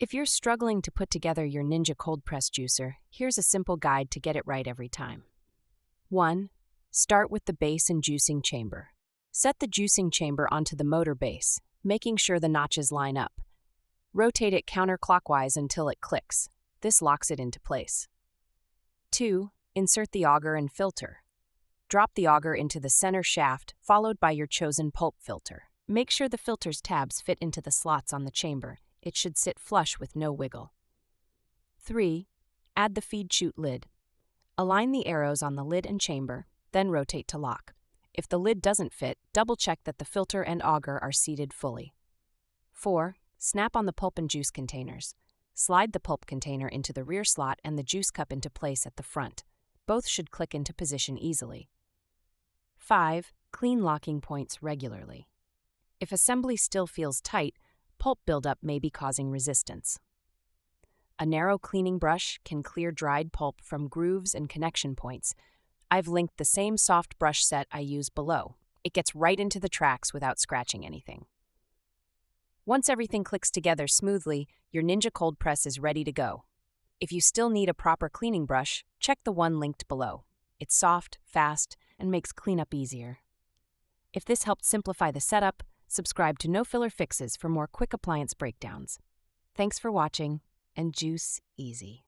If you're struggling to put together your Ninja cold press juicer, here's a simple guide to get it right every time. 1. Start with the base and juicing chamber. Set the juicing chamber onto the motor base, making sure the notches line up. Rotate it counterclockwise until it clicks. This locks it into place. 2. Insert the auger and filter. Drop the auger into the center shaft, followed by your chosen pulp filter. Make sure the filter's tabs fit into the slots on the chamber. It should sit flush with no wiggle. 3. Add the feed chute lid. Align the arrows on the lid and chamber, then rotate to lock. If the lid doesn't fit, double-check that the filter and auger are seated fully. 4. Snap on the pulp and juice containers. Slide the pulp container into the rear slot and the juice cup into place at the front. Both should click into position easily. 5. Clean locking points regularly. If assembly still feels tight, pulp buildup may be causing resistance. A narrow cleaning brush can clear dried pulp from grooves and connection points. I've linked the same soft brush set I use below. It gets right into the tracks without scratching anything. Once everything clicks together smoothly, your Ninja cold press is ready to go. If you still need a proper cleaning brush, check the one linked below. It's soft, fast, and makes cleanup easier. If this helped simplify the setup, subscribe to No Filler Fixes for more quick appliance breakdowns. Thanks for watching, and juice easy.